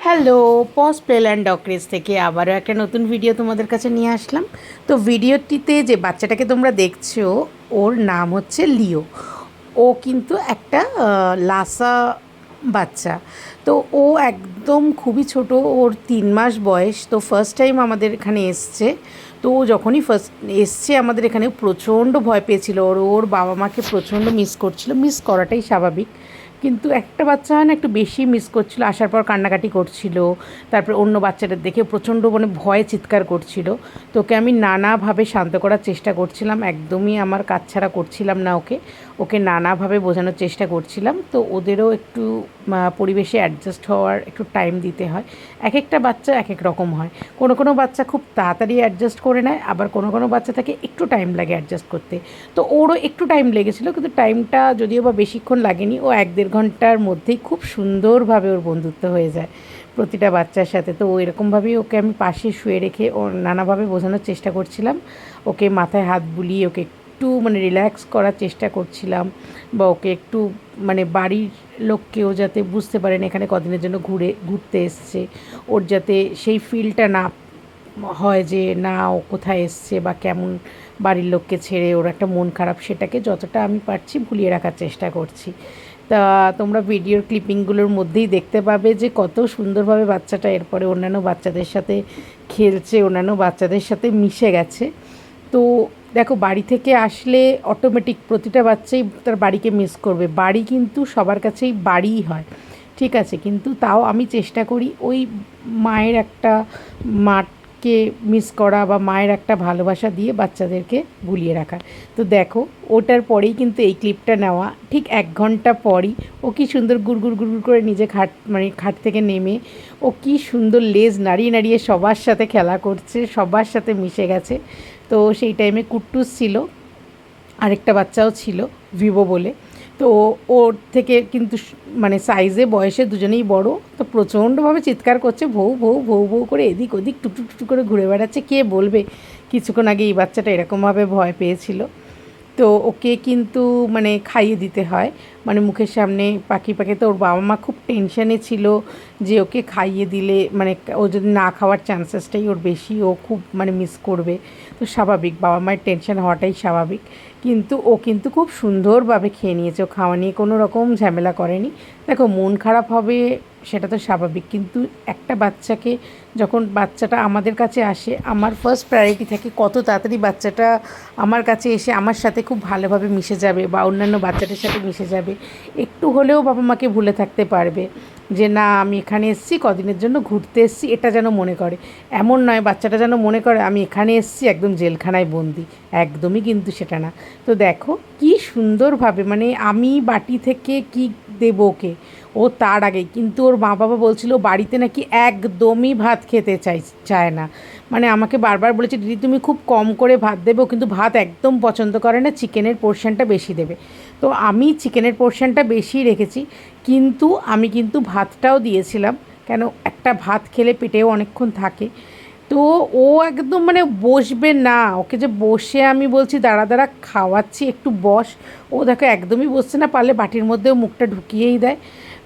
Hello, pause play and dog race থেকে আবারও একটা নতুন ভিডিও তোমাদের কাছে নিয়ে আসলাম। তো ভিডিওটিতে যে বাচ্চাটাকে তোমরা দেখছো, ওর নাম হচ্ছে লিও। ও কিন্তু একটা লাসা বাচ্চা। তো ও একদম খুবই ছোট, ওর 3 মাস বয়স। তো ফার্স্ট টাইম আমাদের এখানে এসছে। তো ও যখনই ফার্স্ট এসছে আমাদের এখানে প্রচণ্ড ভয় পেয়েছিল, ওর ওর বাবা মাকে প্রচণ্ড মিস করছিল। মিস করাটাই স্বাভাবিক, কিন্তু একটা বাচ্চা হয় না, একটু বেশি মিস করছিল। আসার পর কান্নাকাটি করছিল, তারপরে অন্য বাচ্চাদের দেখে প্রচণ্ড ভয়ে চিৎকার করছিল। তো ওকে আমি নানাভাবে শান্ত করার চেষ্টা করছিলাম, একদমই আমার কাছছাড়া করছিলাম না ওকে। ওকে নানাভাবে বোঝানোর চেষ্টা করছিলাম। তো ওদেরও একটু পরিবেশে অ্যাডজাস্ট হওয়ার একটু টাইম দিতে হয়। এক একটা বাচ্চা এক এক রকম হয়। কোনো কোনো বাচ্চা খুব তাড়াতাড়ি অ্যাডজাস্ট করে নেয়, আবার কোনো কোনো বাচ্চা থাকে একটু টাইম লাগে অ্যাডজাস্ট করতে। তো ওরও একটু টাইম লেগেছিলো, কিন্তু টাইমটা যদিও বা বেশিক্ষণ লাগেনি। ও 1-1.5 ঘন্টার মধ্যেই খুব সুন্দরভাবে ওর বন্ধুত্ব হয়ে যায় প্রতিটা বাচ্চার সাথে। তো এরকমভাবেই ওকে আমি পাশে শুয়ে রেখে ওর নানাভাবে বোঝানোর চেষ্টা করছিলাম। ওকে মাথায় হাত বুলিয়ে ওকে একটু রিল্যাক্স করার চেষ্টা করছিলাম, বা ওকে একটু বাড়ির লোককেও যাতে বুঝতে পারেন এখানে কদিনের জন্য ঘুরতে এসছে, ওর যাতে সেই ফিলটা না হয় যে না ও কোথায় এসছে বা কেমন বাড়ির লোককে ছেড়ে ওর একটা মন খারাপ, সেটাকে যতটা আমি পারছি ভুলিয়ে রাখার চেষ্টা করছি। তা তোমরা ভিডিওর ক্লিপিংগুলোর মধ্যেই দেখতে পাবে যে কত সুন্দরভাবে বাচ্চাটা এরপরে অন্যান্য বাচ্চাদের সাথে খেলছে, অন্যান্য বাচ্চাদের সাথে মিশে গেছে। তো দেখো, বাড়ি থেকে আসলে অটোমেটিক প্রতিটা বাচ্চাই তার বাড়িকে মিস করবে। বাড়ি কিন্তু সবার কাছেই বাড়িই হয়, ঠিক আছে, কিন্তু তাও আমি চেষ্টা করি ওই মায়ের একটা মাকে মিস করা বা মায়ের একটা ভালোবাসা দিয়ে বাচ্চাদেরকে ভুলিয়ে রাখা। তো দেখো, ওটার পরেই কিন্তু এই ক্লিপটা নেওয়া, ঠিক 1 ঘন্টা পরই ও কী সুন্দর গুড়গুড় গুড়গুড় করে নিজে খাট থেকে নেমে ও কী সুন্দর লেজ নাড়িয়ে নাড়িয়ে সবার সাথে খেলা করছে, সবার সাথে মিশে গেছে। তো সেই টাইমে কুট্টুস ছিল, আরেকটা বাচ্চাও ছিল ভিভো বলে। তো ওর থেকে কিন্তু সাইজে বয়সে দুজনেই বড়। তো প্রচণ্ডভাবে চিৎকার করছে, ভৌ ভৌ ভৌ ভৌ করে এদিক ওদিক টুকটুক টুকটুক করে ঘুরে বেড়াচ্ছে। কে বলবে কিছুক্ষণ আগে এই বাচ্চাটা এরকমভাবে ভয় পেয়েছিল। তো ওকে কিন্তু খাইয়ে দিতে হয়, মুখের সামনে পাখি পাখি। তো ওর বাবা মা খুব টেনশানে ছিল যে ওকে খাইয়ে দিলে ও যদি না খাওয়ার চান্সেসটাই ওর বেশি, ও খুব মিস করবে। তো স্বাভাবিক, বাবা মায়ের টেনশান হওয়াটাই স্বাভাবিক। কিন্তু ও কিন্তু খুব সুন্দরভাবে খেয়ে নিয়েছে, ও খাওয়া নিয়ে কোনো রকম ঝামেলা করেনি। দেখো, মন খারাপ হবে সেটা তো স্বাভাবিক, কিন্তু একটা বাচ্চাকে যখন বাচ্চাটা আমাদের কাছে আসে, আমার ফার্স্ট প্রায়োরিটি থাকে কত তাড়াতাড়ি বাচ্চাটা আমার কাছে এসে আমার সাথে খুব ভালোভাবে মিশে যাবে বা অন্যান্য বাচ্চাদের সাথে মিশে যাবে। একটু হলেও বাবা মাকে ভুলে থাকতে পারবে যে না, আমি এখানে এসেছি কদিনের জন্য ঘুরতে এসেছি, এটা যেন মনে করে। এমন নয় বাচ্চাটা যেন মনে করে আমি এখানে এসেছি একদম জেলখানায় বন্দি, একদমই কিন্তু সেটা না। তো দেখো কি সুন্দরভাবে, আমি বাটি থেকে কি দেবো ওকে, ও তার আগেই কিন্তু ওর মা বাবা বলছিল বাড়িতে নাকি একদমই ভাত খেতে চায় না। আমাকে বারবার বলেছে, দিদি তুমি খুব কম করে ভাত দেবে, ও কিন্তু ভাত একদম পছন্দ করে না, চিকেনের পোর্শনটা বেশি দেবে। তো আমি চিকেনের পোর্শনটা বেশি রেখেছি, কিন্তু আমি কিন্তু ভাতটাও দিয়েছিলাম, কেন একটা ভাত খেলে পেটেও অনেকক্ষণ থাকে। তো ও একদম বসবে না, ওকে যে বসে আমি বলছি দাঁড়া দাঁড়া খাওয়াচ্ছি একটু বস, ও দেখো একদমই বসছে না। পারলে বাটির মধ্যেও মুখটা ঢুকিয়েই দেয়।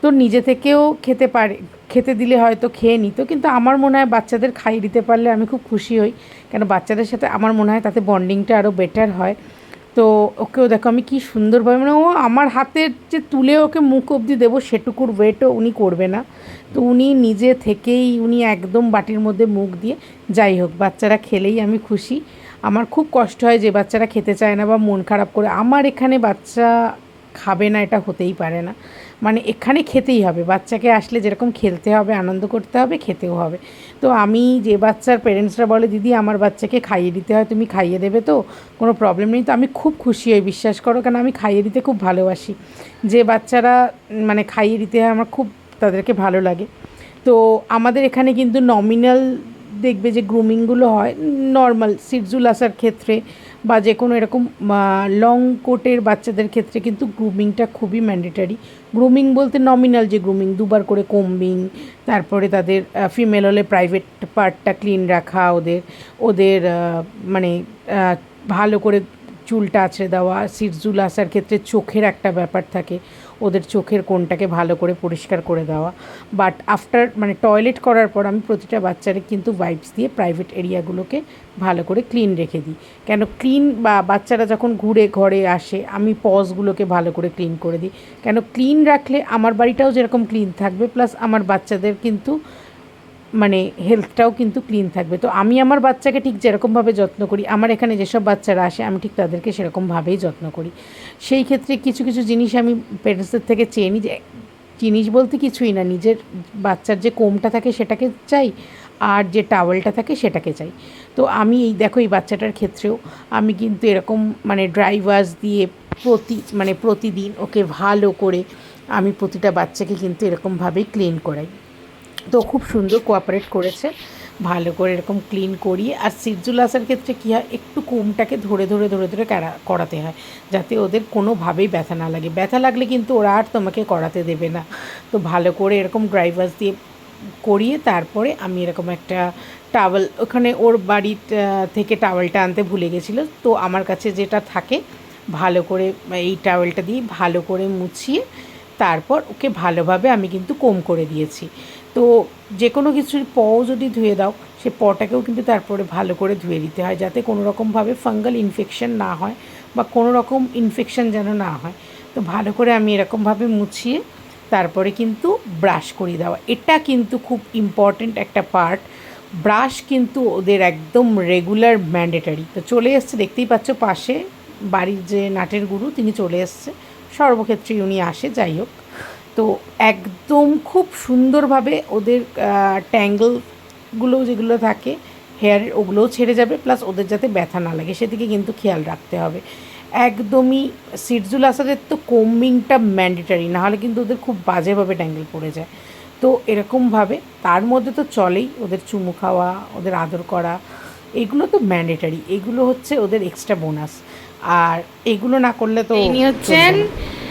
তো নিজে থেকেও খেতে পারে, খেতে দিলে হয়তো খেয়ে নিত, কিন্তু আমার মনে হয় বাচ্চাদের খাইয়ে দিতে পারলে আমি খুব খুশি হই, কেন বাচ্চাদের সাথে আমার মনে হয় তাতে বন্ডিংটা আরও বেটার হয়। তো ওকেও দেখো আমি কী সুন্দরভাবে, ও আমার হাতের যে তুলে ওকে মুখ অবধি দেবো সেটুকুর ওয়েটও উনি করবে না। তো উনি নিজে থেকেই একদম বাটির মধ্যে মুখ দিয়ে, যাই হোক বাচ্চারা খেলেই আমি খুশি। আমার খুব কষ্ট হয় যে বাচ্চারা খেতে চায় না বা মন খারাপ করে। আমার এখানে বাচ্চা খাবে না এটা হতেই পারে না, এখানে খেতেই হবে। বাচ্চাকে আসলে যেরকম খেলতে হবে, আনন্দ করতে হবে, খেতেও হবে। তো আমি যে বাচ্চার পেরেন্টসরা বলে দিদি আমার বাচ্চাকে খাইয়ে দিতে হয়, তুমি খাইয়ে দেবে তো, কোনো প্রবলেম নেই, তো আমি খুব খুশি হই, বিশ্বাস করো, কেন আমি খাইয়ে দিতে খুব ভালোবাসি। যে বাচ্চারা খাইয়ে দিতে হয় আমার খুব তাদেরকে ভালো লাগে। তো আমাদের এখানে কিন্তু নমিনাল দেখবে যে গ্রুমিংগুলো হয় নর্মাল সিটজুল আসার ক্ষেত্রে বা যে কোনো এরকম লং কোটের বাচ্চাদের ক্ষেত্রে কিন্তু গ্রুমিংটা খুবই ম্যান্ডেটারি। গ্রুমিং বলতে নমিনাল যে গ্রুমিং, 2বার করে কোম্বিং, তারপরে তাদের ফিমেল হলে প্রাইভেট পার্টটা ক্লিন রাখা, ওদের ওদের ভালো করে চুলটা আঁচড়ে দেওয়া। সিটজুল আসার ক্ষেত্রে চোখের একটা ব্যাপার থাকে, ওদের চোখের কোণটাকে ভালো করে পরিষ্কার করে দেওয়া। বাট আফটার মানে টয়লেট করার পর আমি প্রতিটা বাচ্চারে কিন্তু ওয়াইপস দিয়ে প্রাইভেট এরিয়াগুলোকে ভালো করে ক্লিন রেখে দিই। কেন ক্লিন বা বাচ্চারা যখন ঘুরে ঘরে আসে আমি পজগুলোকে ভালো করে ক্লিন করে দিই। কেন ক্লিন রাখলে আমার বাড়িটাও যেরকম ক্লিন থাকবে, প্লাস আমার বাচ্চাদের কিন্তু মানে হেলথটাও কিন্তু ক্লিন থাকবে। তো আমি আমার বাচ্চাকে ঠিক যেরকমভাবে যত্ন করি, আমার এখানে যেসব বাচ্চারা আসে আমি ঠিক তাদেরকে সেরকমভাবেই যত্ন করি। সেই ক্ষেত্রে কিছু কিছু জিনিস আমি পেরেন্টসদের থেকে চেয়ে নিই, যে জিনিস বলতে কিছুই না, নিজের বাচ্চার যে কোমটা থাকে সেটাকে চাই, আর যে টাওয়েলটা থাকে সেটাকে চাই। তো আমি এই দেখো এই বাচ্চাটার ক্ষেত্রেও আমি কিন্তু এরকম মানে ড্রাই ওয়াশ দিয়ে প্রতিদিন ওকে ভালো করে আমি প্রতিটা বাচ্চাকে কিন্তু এরকমভাবেই ক্লিন করাই। তো খুব সুন্দর কোঅপারেট করেছে, ভালো করে এরকম ক্লিন করিয়ে। আর সিরজুল আসার ক্ষেত্রে কী হয়, একটু কোমটাকে ধরে ধরে ধরে ধরে করাতে হয়, যাতে ওদের কোনোভাবেই ব্যথা না লাগে। ব্যথা লাগলে কিন্তু ওরা আর তোমাকে করাতে দেবে না। তো ভালো করে এরকম ড্রাই ওয়াশ দিয়ে করিয়ে তারপরে আমি এরকম একটা টাওয়েল, ওখানে ওর বাড়ির থেকে টাওয়েলটা আনতে ভুলে গেছিলো, তো আমার কাছে যেটা থাকে ভালো করে এই টাওয়েলটা দিয়ে ভালো করে মুছিয়ে তারপর ওকে ভালোভাবে আমি কিন্তু কোম করে দিয়েছি। তো যে কোনো কিছুর পও যদি ধুয়ে দাও, সে পটাকেও কিন্তু তারপরে ভালো করে ধুয়ে দিতে হয়, যাতে কোনো রকমভাবে ফাঙ্গাল ইনফেকশন না হয় বা কোনো রকম ইনফেকশন যেন না হয়। তো ভালো করে আমি এরকমভাবে মুছিয়ে তারপরে কিন্তু ব্রাশ করিয়ে দেওয়া, এটা কিন্তু খুব ইম্পর্ট্যান্ট একটা পার্ট। ব্রাশ কিন্তু ওদের একদম রেগুলার ম্যান্ডেটারি। তো চলে এসছে, দেখতেই পাচ্ছ পাশে বাড়ির যে নাটের গুরু তিনি চলে এসছে, সর্বক্ষেত্রে উনি আসে, যাই হোক। তো একদম খুব সুন্দরভাবে ওদের ট্যাঙ্গলগুলো যেগুলো থাকে হেয়ার, ওগুলোও ছেড়ে যাবে, প্লাস ওদের যাতে ব্যথা না লাগে সেদিকে কিন্তু খেয়াল রাখতে হবে একদমই। সিরজুল আসাদের তো কোম্বিংটা ম্যান্ডেটারি, নাহলে কিন্তু ওদের খুব বাজেভাবে ট্যাঙ্গেল পড়ে যায়। তো এরকমভাবে তার মধ্যে তো চলেই ওদের চুমু খাওয়া, ওদের আদর করা, এগুলো তো ম্যান্ডেটারি, এগুলো হচ্ছে ওদের এক্সট্রা বোনাস। আর এগুলো না করলে তো ইনি হচ্ছেন,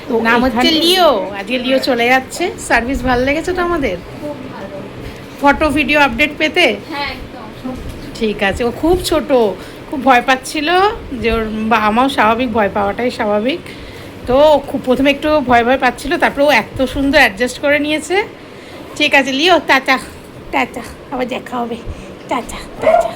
তো নাম হচ্ছে লিও। আজকে লিও চলে যাচ্ছে। সার্ভিস ভালো লেগেছে তো আমাদের? ফটো ভিডিও আপডেট পেতে? হ্যাঁ একদম। ঠিক আছে। ও খুব ছোট, খুব ভয় পাচ্ছিল, যে ওর বাবা মাও স্বাভাবিক, ভয় পাওয়াটাই স্বাভাবিক। তো ও খুব প্রথমে একটু ভয় ভয় পাচ্ছিল, তারপরে ও এত সুন্দর অ্যাডজাস্ট করে নিয়েছে। ঠিক আছে লিও, টাটা টাটা, আবার দেখা হবে, টাটা টাটা।